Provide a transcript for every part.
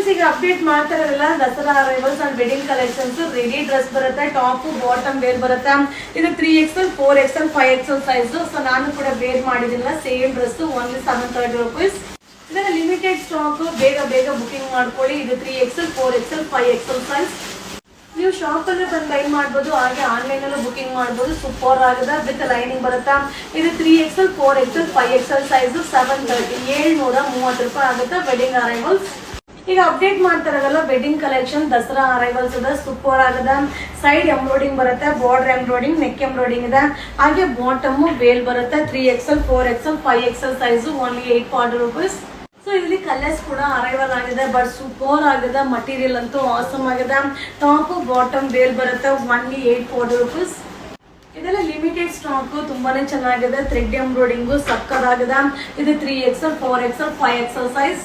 Friends, ಈಗ update ಮಾಡ್ತಾ ಇರೋದಿಲ್ಲ Dasara arrivals and wedding collections. Ready dress ಬರುತ್ತೆ, ಟಾಪ್ ಬಾಟಮ್ ವೇರ್ ಬರುತ್ತೆ. ಇದು 3XL 4XL 5XL size. So ನಾನು ಕೂಡ ವೇರ್ ಮಾಡಿದಿಲ್ಲ ಸೇಮ್ ಡ್ರೆಸ್, ಓನ್ಲಿ 730 rupees. ಇದರ ಲಿಮಿಟೆಡ್ ಸ್ಟಾಕ್, ಬೇಗ ಬೇಗ ಬುಕಿಂಗ್ ಮಾಡ್ಕೊಳ್ಳಿ. ಇದು 3XL 4XL 5XL ಸೈಜ್. ನೀವು ಶಾಪ್ ಅಲ್ಲೇ ಬಂದು ಬೈ ಮಾಡ್ಬೋದು, ಹಾಗೆ ಆನ್ಲೈನ್ ಅಲ್ಲೂ ಬುಕಿಂಗ್ ಮಾಡ್ಬೋದು. ಸೂಪರ್ ಆಗಿದೆ, ವಿತ್ ಲೈನಿಂಗ್ ಬರುತ್ತೆ. ಇದು 3XL 4XL 5XL ಸೈಜ್ 730 730 ರೂಪಾಯಿ ಆಗುತ್ತೆ. ವೆಡ್ಡಿಂಗ್ ಅರೈವಲ್ಸ್ ಈಗ ಅಪ್ಡೇಟ್ ಮಾಡ್ತಾರಲ್ಲ ವೆಡ್ಡಿಂಗ್ ಕಲೆಕ್ಷನ್ ದಸರಾ ಅರೈವಲ್ಸ್ ಇದೆ. ಸೂಪರ್ ಆಗಿದೆ. ಸೈಡ್ ಎಂಬ್ರಾಯ್ಡಿಂಗ್ ಬರುತ್ತೆ, ಬಾರ್ಡರ್ ಎಂಬ್ರಾಯ್ಡಿಂಗ್, ನೆಕ್ ಎಂಬ್ರಾಯ್ಡಿಂಗ್ ಇದೆ. ಹಾಗೆ ಬಾಟಮ್ ವೇಲ್ ಬರುತ್ತೆ. 3XL 4XL 5XL size only 840 rupees. So ಇಲ್ಲಿ ಕಲರ್ಸ್ ಕೂಡ ಅರೈವಲ್ ಆಗಿದೆ, ಬಟ್ ಸೂಪರ್ ಆಗಿದೆ. ಮಟೀರಿಯಲ್ ಅಂತೂ ಆಸಮ್ ಆಗಿದೆ. ಟಾಪ್ ಬಾಟಮ್ ವೇಲ್ ಬರುತ್ತೆ, ಓನ್ಲಿ 840 rupees. ಇದೆಲ್ಲ ಲಿಮಿಟೆಡ್ ಸ್ಟಾಕ್, ತುಂಬಾನೇ ಚೆನ್ನಾಗಿದೆ. ಥ್ರೆಡ್ ಎಂಬ್ರಾಯ್ಡಿಂಗು ಸಕ್ಕದಾಗಿದೆ. ಇದು 3XL 4XL 5XL ಸೈಜ್.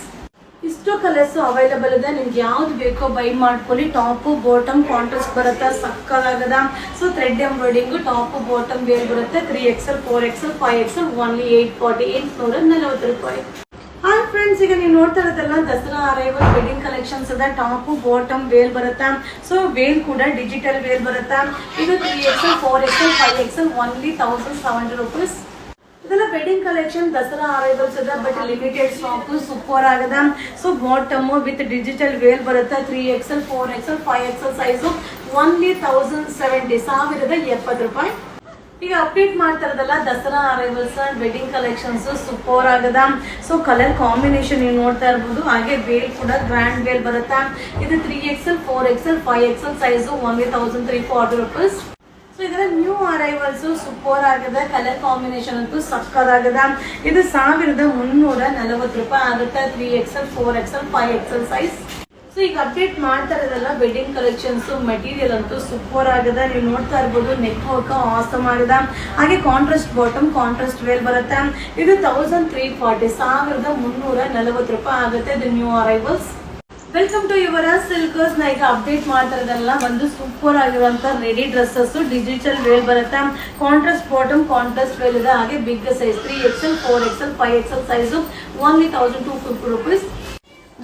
ಇಷ್ಟು ಕಲರ್ಸ್ ಅವೈಲೇಬಲ್ ಇದೆ, ನಿಮ್ಗೆ ಯಾವ್ದು ಬೇಕೋ ಬೈ ಮಾಡ್ಕೊಳ್ಳಿ. ಟಾಪ್ ಬಾಟಮ್ ಕಾಂಟ್ರಾಸ್ಟ್ ಬರುತ್ತೆ, ಸಕ್ಕದಾಗದ. So thread embroidering, top bottom wear ಬರುತ್ತೆ. 3XL 4XL 5XL ಓನ್ಲಿ 840 ರೂಪಾಯಿ. ಹಾಯ್ ಫ್ರೆಂಡ್ಸ್, ಈಗ ನೀವು ನೋಡ್ತಾ ಇರೋದಲ್ಲ ದಸರಾ ಅರೈವಲ್ ವೆಡ್ಡಿಂಗ್ ಕಲೆಕ್ಷನ್ಸ್ ಇದೆ. ಟಾಪ್ ಬಾಟಮ್ ವೇಲ್ ಬರುತ್ತೆ. ಸೊ ವೇಲ್ ಕೂಡ ಡಿಜಿಟಲ್ ವೇಲ್ ಬರುತ್ತೆ. ಇದು 3XL 4XL 5XL only 1700 rupees. ಇದೆಲ್ಲ ವೆಡ್ಡಿಂಗ್ ಕಲೆಕ್ಷನ್ ದಸರಾ ಅರೈವಲ್ಸ್ ಇದೆ, ಬಟ್ ಲಿಮಿಟೆಡ್ ಸ್ಟಾಕ್. ಸೂಪರ್ ಆಗಿದೆ. So bottom with digital veil ಬರುತ್ತೆ. 3XL 4XL 5XL size only 1070 ರೂಪಾಯಿ. ಈಗ ಅಪ್ಡೇಟ್ ಮಾಡ್ತಾ ಇರೋದಲ್ಲ Dasara arrivals and wedding collections. Super ಆಗದ. ಸೊ ಕಲರ್ ಕಾಂಬಿನೇಷನ್ ನೀವು ನೋಡ್ತಾ ಇರ್ಬೋದು. ಹಾಗೆ ವೇಲ್ ಕೂಡ ಗ್ರ್ಯಾಂಡ್ ವೇಲ್ ಬರುತ್ತೆ. ಇದು 3XL 4XL 5XL size only 1340 rupees. So ಇದರ ನ್ಯೂ ಅರೈವಲ್ಸ್ ಸೂಪರ್ ಆಗಿದೆ. ಕಲರ್ ಕಾಂಬಿನೇಷನ್ ಅಂತೂ ಸಕ್ಕದಾಗಿದೆ. ಇದು 1340 ರೂಪಾಯಿ ಆಗುತ್ತೆ. 3XL 4XL 5XL size. So ಈಗ ಅಪ್ಡೇಟ್ ಮಾಡ್ತಾ ಇರೋದಲ್ಲ ವೆಡ್ಡಿಂಗ್ ಕಲೆಕ್ಷನ್ಸ್. ಮೆಟೀರಿಯಲ್ ಅಂತೂ ಸೂಪರ್ ಆಗಿದೆ, ನೀವು ನೋಡ್ತಾ ಇರ್ಬೋದು. ನೆಕ್ ವರ್ಕ್ ಆಸಮ್ ಆಗಿದೆ. ಹಾಗೆ ಕಾಂಟ್ರಾಸ್ಟ್ ಬಾಟಮ್, ಕಾಂಟ್ರಾಸ್ಟ್ ವೇಲ್ ಬರುತ್ತೆ. ಇದು 1340 1340 ರೂಪಾಯಿ ಆಗುತ್ತೆ. ಇದು new arrivals. Welcome to Yuvraj Silkers. ನಾ ಈಗ ಅಪ್ಡೇಟ್ ಮಾಡ್ತಾ ಇರೋದಲ್ಲ ಒಂದು ಸೂಪರ್ ಆಗಿರುವಂತ ರೆಡಿ ಡ್ರೆಸ್ಸಸ್. ಡಿಜಿಟಲ್ ವೇಲ್ ಬರುತ್ತೆ. ಕಾಂಟ್ರಾಸ್ಟ್ ಬಾಟಮ್, ಕಾಂಟ್ರಾಸ್ಟ್ ವೇಲ್ ಇದೆ. ಹಾಗೆ big size 3XL 4XL 5XL size only 1250 rupees.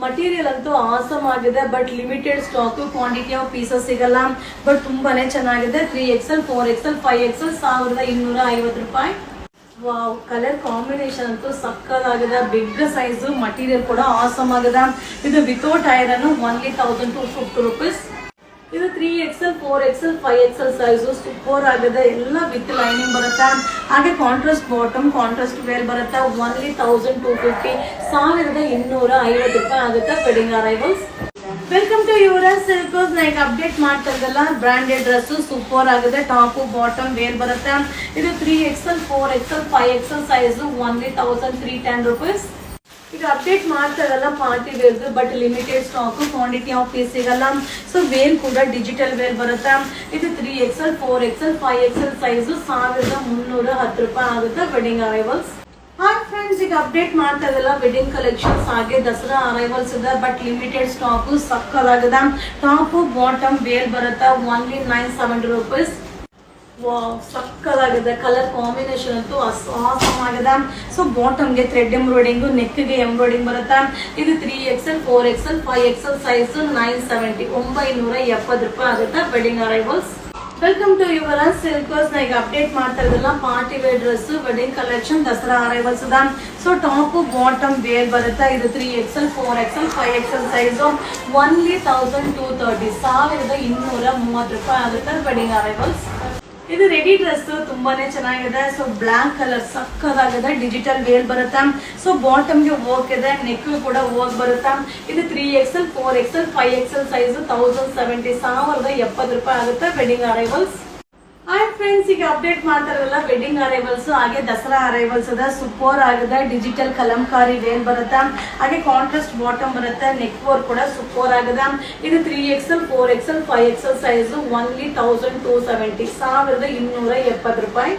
Material ಅಂತೂ ಆಸಮ್ ಆಗಿದೆ, but limited stock, quantity of pieces ಸಿಗಲ್ಲ, ಬಟ್ ತುಂಬಾನೇ ಚೆನ್ನಾಗಿದೆ. 3XL 4XL 5XL 1250 ರೂಪಾಯಿ. ವಾವ್, ಕಲರ್ ಕಾಂಬಿನೇಷನ್ ಅಂತೂ ಸಕ್ಕದಾಗಿದೆ. ಬಿಗ್ ಸೈಜ್, ಮಟೀರಿಯಲ್ ಕೂಡ ಆಸಮ್ ಆಗಿದೆ. ಇದು ವಿತೌಟ್ ಐರನ್ ಓನ್ಲಿ 1250 rupees. ಇದು 3XL 4XL 5XL size super ಆಗಿದೆ. ಎಲ್ಲ ವಿತ್ ಲೈನಿಂಗ್ ಬರುತ್ತೆ. ಹಾಗೆ ಕಾಂಟ್ರಾಸ್ಟ್ ಬಾಟಮ್, ಕಾಂಟ್ರಾಸ್ಟ್ ವೇಲ್ ಬರುತ್ತೆ. ಓನ್ಲಿ 1250 1250 ರೂಪಾಯಿ ಆಗುತ್ತೆ. Wedding arrivals. Welcome to Yuvraj Silkers. ನಾ ಈಗ ಅಪ್ಡೇಟ್ ಮಾಡ್ತಾ ಇದ್ದಲ್ಲ ಬ್ರಾಂಡೆಡ್ ಡ್ರೆಸ್ ಸೂಪರ್ ಆಗಿದೆ. ಟಾಪ್ ಬಾಟಮ್ ವೇರ್ ಬರುತ್ತೆ. ಇದು 3XL 4XL 5XL size only 1310 rupees. ಈಗ ಅಪ್ಡೇಟ್ ಮಾಡ್ತಾ ಇರಲ್ಲ party wear, but limited stock, quantity of piece ಸಿಗಲ್ಲ. ಸೊ ವೇಲ್ ಕೂಡ ಡಿಜಿಟಲ್ ವೇಲ್ ಬರುತ್ತೆ. ಇದು 3XL 4XL 5XL ಸೈಜ್ 1310 ರೂಪಾಯಿ ಆಗುತ್ತೆ. Wedding arrivals. ಹಾಯ್ ಫ್ರೆಂಡ್ಸ್, ಈಗ ಅಪ್ಡೇಟ್ ಮಾಡ್ತಾ ಇರಲ್ಲ ವೆಡ್ಡಿಂಗ್ ಕಲೆಕ್ಷನ್ಸ್. ಹಾಗೆ ದಸರಾ ಅರೈವಲ್ಸ್ ಇದೆ, ಬಟ್ ಲಿಮಿಟೆಡ್ ಸ್ಟಾಕ್ ಸಕ್ಕದಾಗಿದೆ. ಟಾಪ್ ಬಾಟಮ್ ವೇಲ್ ಬರುತ್ತೆ. Only 970 rupees. ವಾವ್, ಸಕ್ಕದಾಗಿದೆ. ಕಲರ್ ಕಾಂಬಿನೇಷನ್ ಅಂತೂ ಆಸಮ್ ಆಗಿದೆ. ಸೊ ಬಾಟಮ್ಗೆ ಥ್ರೆಡ್ ಎಂಬ್ರಾಯ್ಡಿಂಗ್, ನೆಕ್ಗೆ ಎಂಬ್ರಾಯ್ಡಿಂಗ್ ಬರುತ್ತೆ. ಇದು 3XL 4XL 5XL ಸೈಜ್ 970 ರೂಪಾಯಿ ಆಗುತ್ತೆ. Wedding arrivals. Welcome to Yuvraj Silkers. ನಾ ಈಗ ಅಪ್ಡೇಟ್ ಮಾಡ್ತಾ ಇರೋದಲ್ಲ party wear dress wedding collection Dasara arrivals ಇದೆ. ಸೊ ಟಾಪ್ ಬಾಟಮ್ ವೇರ್ ಬರುತ್ತೆ. ಇದು 3XL 4XL 5XL size only 1230 1230 ರೂಪಾಯಿ ಆಗುತ್ತೆ. Wedding arrivals. ಇದು ರೆಡಿ ಡ್ರೆಸ್ ತುಂಬಾನೇ ಚೆನ್ನಾಗಿದೆ. ಸೊ ಬ್ಲಾಕ್ ಕಲರ್ ಸಕ್ಕದಾಗಿದೆ. ಡಿಜಿಟಲ್ ವೇಲ್ ಬರುತ್ತೆ. ಸೊ ಬಾಟಮ್ಗೆ ವರ್ಕ್ ಇದೆ, ನೆಕ್ ಕೂಡ ವರ್ಕ್ ಬರುತ್ತೆ. ಇದು 3XL 4XL 5XL ಸೈಜ್ 1070 ರೂಪಾಯಿ ಆಗುತ್ತೆ. Wedding arrivals. ಹಾಯ್ ಫ್ರೆಂಡ್ಸ್, ಈಗ ಅಪ್ಡೇಟ್ ಮಾಡ್ತಾ ಇರಲ್ಲ ವೆಡ್ಡಿಂಗ್ ಅರೈವಲ್ಸ್. ಹಾಗೆ ದಸರಾ ಅರೈವಲ್ಸ್ ಇದೆ. ಸೂಪರ್ ಆಗಿದೆ. ಡಿಜಿಟಲ್ ಕಲಂಕಾರಿ ವೇಲ್ ಬರುತ್ತೆ. ಹಾಗೆ ಕಾಂಟ್ರಾಸ್ಟ್ ಬಾಟಮ್ ಬರುತ್ತೆ. ನೆಕ್ ವರ್ಕ್ ಕೂಡ ಸೂಪರ್ ಆಗಿದೆ. ಇದು 3XL 4XL 5XL size only 1270 1270 ರೂಪಾಯಿ.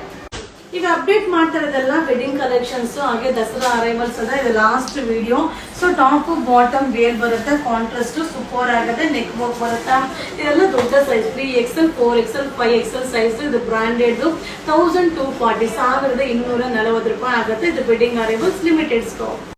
ಈಗ ಅಪ್ಡೇಟ್ ಮಾಡ್ತಾ ಇರೋದೆಲ್ಲ ವೆಡ್ಡಿಂಗ್ ಕಲೆಕ್ಷನ್ಸ್. ಹಾಗೆ ದಸರಾ ಅರೈವಲ್ಸ್ ಅದ. ಇದು last video. So top bottom veil ಬರುತ್ತೆ. ಕಾಂಟ್ರಾಸ್ಟ್ ಸೂಪರ್ ಆಗುತ್ತೆ. ನೆಕ್ ವರ್ಕ್ ಬರುತ್ತೆ. ಇದೆಲ್ಲ ದೊಡ್ಡ size 3XL 4XL 5XL size. ಇದು ಬ್ರಾಂಡೆಡ್ 1240 1240 ರೂಪಾಯಿ ಆಗುತ್ತೆ. ಇದು ವೆಡ್ಡಿಂಗ್ ಅರೈವಲ್ಸ್ ಲಿಮಿಟೆಡ್ ಸ್ಟಾಕ್.